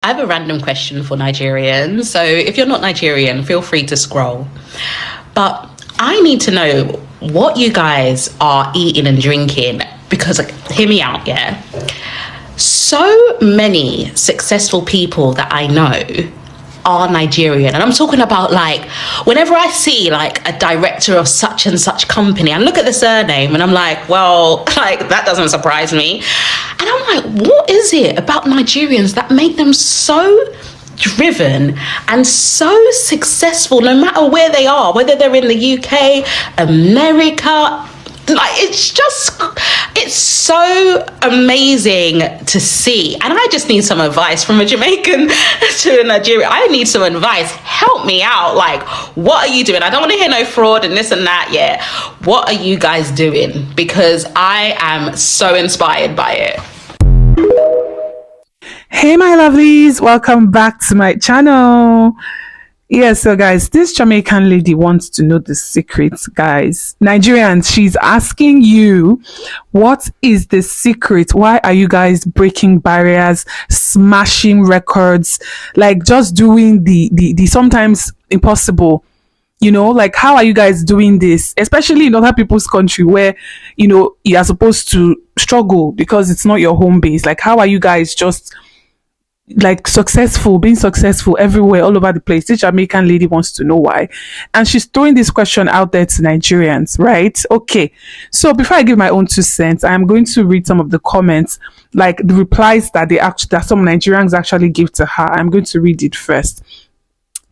I have a random question for Nigerians. So if you're not Nigerian, feel free to scroll. But I need to know what you guys are eating and drinking because, like, hear me out, yeah? So many successful people that I know are Nigerian. And I'm talking about, like, whenever I see like a director of such and such company, I look at the surname and I'm like, well, like, that doesn't surprise me. And I'm like, what is it about Nigerians that make them so driven and so successful no matter where they are, whether they're in the UK, America? Like, it's so amazing to see. And I just need some advice from a Jamaican to a Nigerian. I need some advice. Help me out. Like, what are you doing? I don't want to hear no fraud and this and that. Yeah. What are you guys doing? Because I am so inspired by it. Hey my lovelies, welcome back to my channel. Yeah, so guys, this Jamaican lady wants to know the secrets, guys. Nigerians, she's asking you, what is the secret? Why are you guys breaking barriers, smashing records, like just doing the sometimes impossible? You know, like, how are you guys doing this? Especially in other people's country where, you know, you are supposed to struggle because it's not your home base. Like, how are you guys just like being successful everywhere, all over the place? This Jamaican lady wants to know why, and she's throwing this question out there to Nigerians, right? Okay, so before I give my own 2 cents, I am going to read some of the comments, like the replies that some Nigerians actually give to her. I'm going to read it first.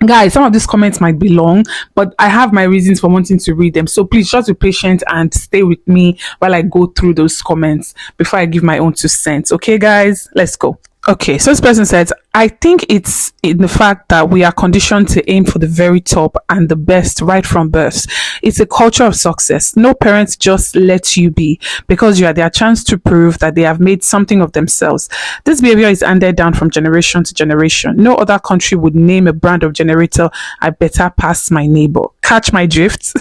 Guys, some of these comments might be long, but I have my reasons for wanting to read them. So please just be patient and stay with me while I go through those comments before I give my own 2 cents. Okay, guys, let's go. Okay, so this person says, I think it's in the fact that we are conditioned to aim for the very top and the best right from birth. It's a culture of success. No parents just let you be because you are their chance to prove that they have made something of themselves. This behavior is handed down from generation to generation. No other country would name a brand of generator, I better pass my neighbor. Catch my drift?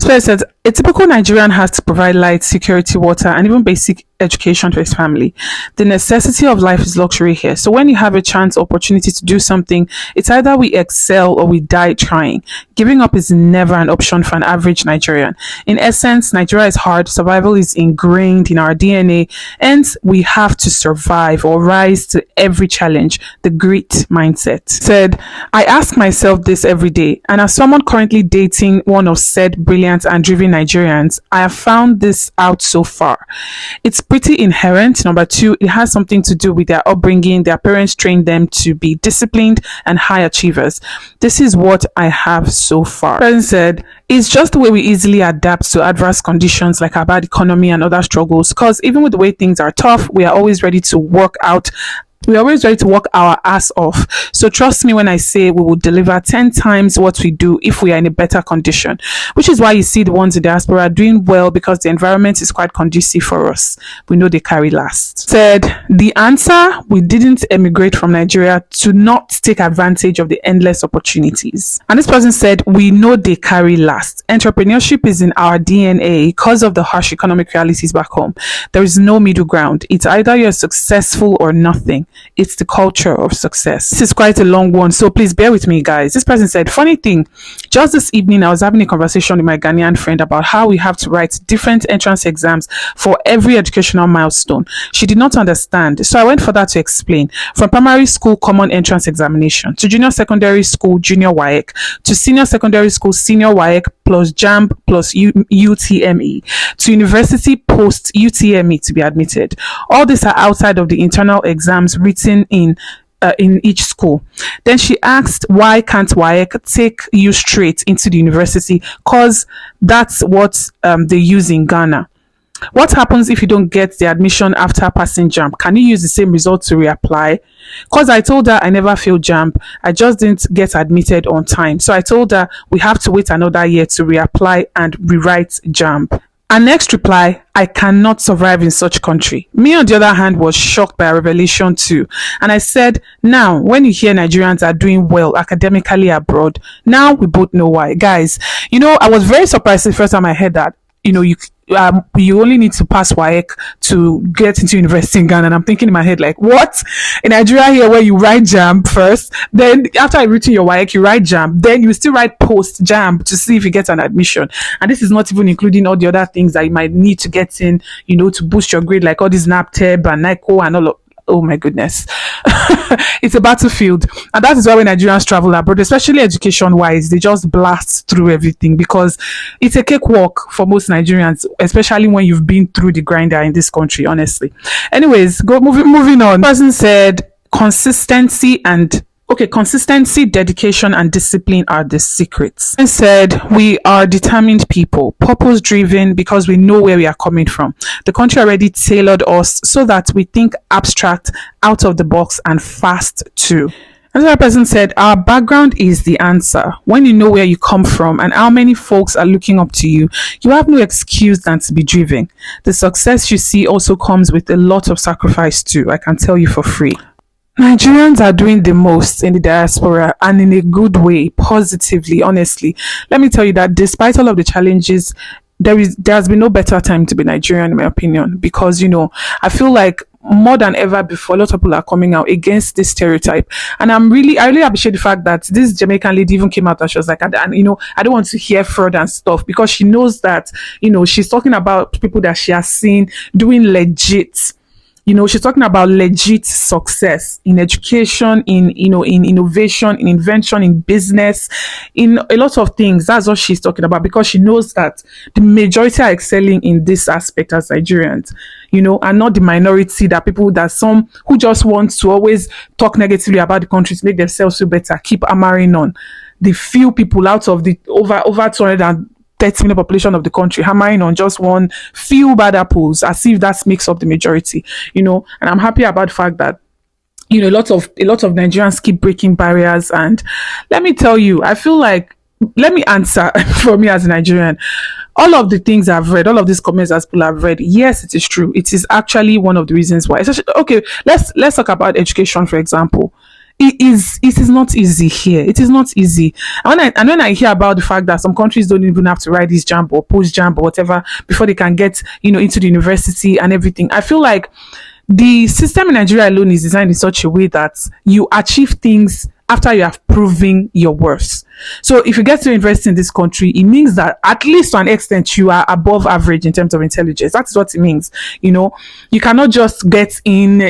So it says, a typical Nigerian has to provide light, security, water, and even basic education to his family. The necessity of life is luxury here. So when you have a chance, opportunity to do something, it's either we excel or we die trying. Giving up is never an option for an average Nigerian. In essence, Nigeria is hard. Survival is ingrained in our DNA, and we have to survive or rise to every challenge. The grit mindset. Said, I ask myself this every day, and as someone currently dating one of said brilliant and driven Nigerians, I have found this out so far. It's pretty inherent. Number 2, it has something to do with their upbringing. Their parents trained them to be disciplined and high achievers. This is what I have so far. President said, it's just the way we easily adapt to adverse conditions like our bad economy and other struggles, because even with the way things are tough, we are always ready to work our ass off. So trust me when I say we will deliver 10 times what we do if we are in a better condition, which is why you see the ones in diaspora doing well, because the environment is quite conducive for us. We know they carry last. Said, the answer, we didn't emigrate from Nigeria to not take advantage of the endless opportunities. And this person said, we know they carry last. Entrepreneurship is in our DNA because of the harsh economic realities back home. There is no middle ground. It's either you're successful or nothing. It's the culture of success. This is quite a long one, so please bear with me, guys. This person said, funny thing, just this evening I was having a conversation with my Ghanaian friend about how we have to write different entrance exams for every educational milestone. She did not understand, so I went further to explain. From primary school common entrance examination to junior secondary school junior WAEC to senior secondary school senior WAEC plus JAMB plus UTME to university post UTME to be admitted. All these are outside of the internal exams written in each school. Then she asked, why can't WAEC take you straight into the university? Because that's what they use in Ghana. What happens if you don't get the admission after passing JAMB? Can you use the same result to reapply? Because I told her I never failed JAMB. I just didn't get admitted on time. So I told her we have to wait another year to reapply and rewrite JAMB. Our next reply, I cannot survive in such country. Me, on the other hand, was shocked by a revelation too. And I said, now, when you hear Nigerians are doing well academically abroad, now we both know why. Guys, you know, I was very surprised the first time I heard that, you know, you only need to pass WAEC to get into university in Ghana. And I'm thinking in my head, like, what? In Nigeria here, where you write JAMB first, then after you've written your WAEC, you write JAMB, then you still write post JAMB to see if you get an admission. And this is not even including all the other things that you might need to get in, to boost your grade, like all these NAPTEB and NICO and all of. Oh my goodness. It's a battlefield. And that is why when Nigerians travel abroad, especially education wise, they just blast through everything because it's a cakewalk for most Nigerians, especially when you've been through the grinder in this country, honestly. Anyways, moving on. The person said consistency, dedication, and discipline are the secrets. And said, we are determined people, purpose driven because we know where we are coming from. The country already tailored us so that we think abstract, out of the box, and fast too. Another person said, our background is the answer. When you know where you come from and how many folks are looking up to you, you have no excuse than to be driven. The success you see also comes with a lot of sacrifice too. I can tell you for free. Nigerians are doing the most in the diaspora and in a good way, positively, honestly. Let me tell you that despite all of the challenges, there has been no better time to be Nigerian, in my opinion, because, I feel like more than ever before, a lot of people are coming out against this stereotype. And I really appreciate the fact that this Jamaican lady even came out and she was like, I don't want to hear fraud and stuff, because she knows that, she's talking about people that she has seen doing legit. She's talking about legit success in education, in innovation, in invention, in business, in a lot of things. That's what she's talking about, because she knows that the majority are excelling in this aspect as Nigerians, and not the minority, that some who just want to always talk negatively about the country to make themselves feel better, keep hammering on the few people out of the over 230 million population of the country, hammering on just one few bad apples as if that makes up the majority, and I'm happy about the fact that a lot of Nigerians keep breaking barriers. And let me tell you, I feel like, let me answer for me as a Nigerian, all of the things I've read, all of these comments that people have read, yes, it is true. It is actually one of the reasons why. Okay, let's talk about education, for example. It is not easy here. It is not easy. And when I hear about the fact that some countries don't even have to write this JAMB or post JAMB or whatever before they can get, into the university and everything, I feel like the system in Nigeria alone is designed in such a way that you achieve things after you have proven your worth. So if you get to university in this country, it means that at least to an extent you are above average in terms of intelligence. That's what it means. You cannot just get in,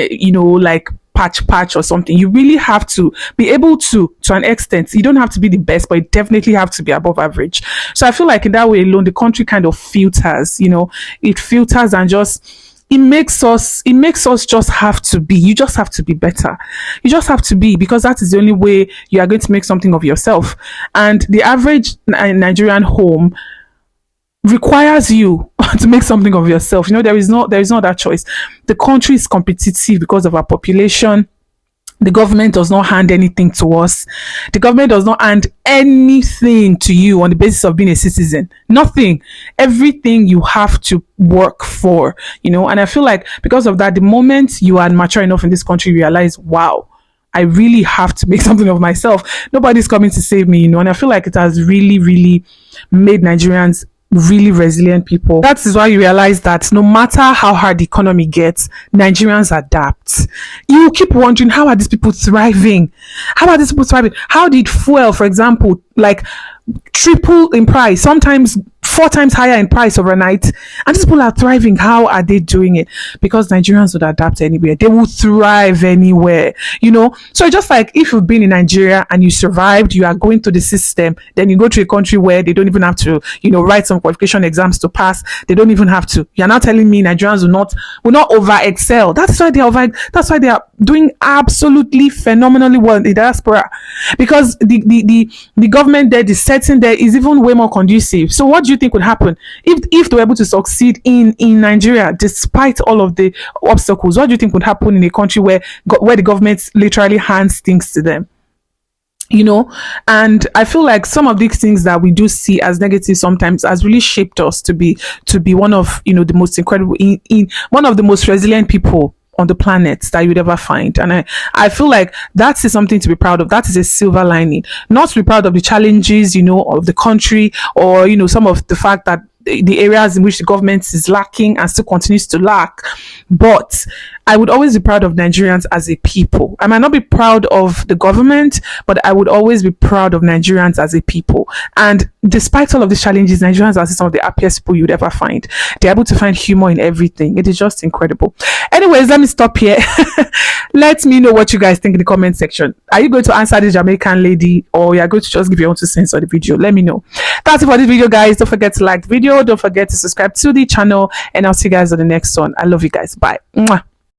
like patch or something. You really have to be able to an extent. You don't have to be the best, but you definitely have to be above average. So I feel like in that way alone, the country kind of filters, it filters and just, it makes us just have to be. You just have to be better. You just have to be, because that is the only way you are going to make something of yourself. And the average Nigerian home requires you to make something of yourself. There is no other choice. The country is competitive because of our population. The government does not hand anything to us. The government does not hand anything to you on the basis of being a citizen. Nothing. Everything you have to work for, and I feel like because of that, the moment you are mature enough in this country, you realize, wow, I really have to make something of myself. Nobody's coming to save me, and I feel like it has really, really made Nigerians really resilient people. That is why you realize that no matter how hard the economy gets, Nigerians adapt. You keep wondering, how are these people thriving? How did fuel, for example, like triple in price, sometimes 4 times higher in price overnight, and these people are thriving? How are they doing it? Because Nigerians would adapt anywhere. They will thrive anywhere, so just like if you've been in Nigeria and you survived, you are going to the system, then you go to a country where they don't even have to write some qualification exams to pass. They don't even have to. You're not telling me Nigerians will not over excel. That's why they are doing absolutely phenomenally well in the diaspora, because the government there, the setting there is even way more conducive. So what do you think would happen if they were able to succeed in Nigeria despite all of the obstacles? What do you think would happen in a country where the government literally hands things to them? And I feel like some of these things that we do see as negative sometimes has really shaped us to be one of the most incredible, in one of the most resilient people on the planet that you'd ever find. And I feel like that is something to be proud of. That is a silver lining. Not to be proud of the challenges, of the country, or, some of the fact that the areas in which the government is lacking and still continues to lack. But I would always be proud of Nigerians as a people. I might not be proud of the government, but I would always be proud of Nigerians as a people. And despite all of these challenges, Nigerians are some of the happiest people you'd ever find. They're able to find humor in everything. It is just incredible. Anyways, let me stop here. Let me know what you guys think in the comment section. Are you going to answer this Jamaican lady, or you are going to just give your own 2 cents on the video? Let me know. That's it for this video, guys. Don't forget to like the video. Don't forget to subscribe to the channel, and I'll see you guys on the next one. I love you guys. Bye. Mwah.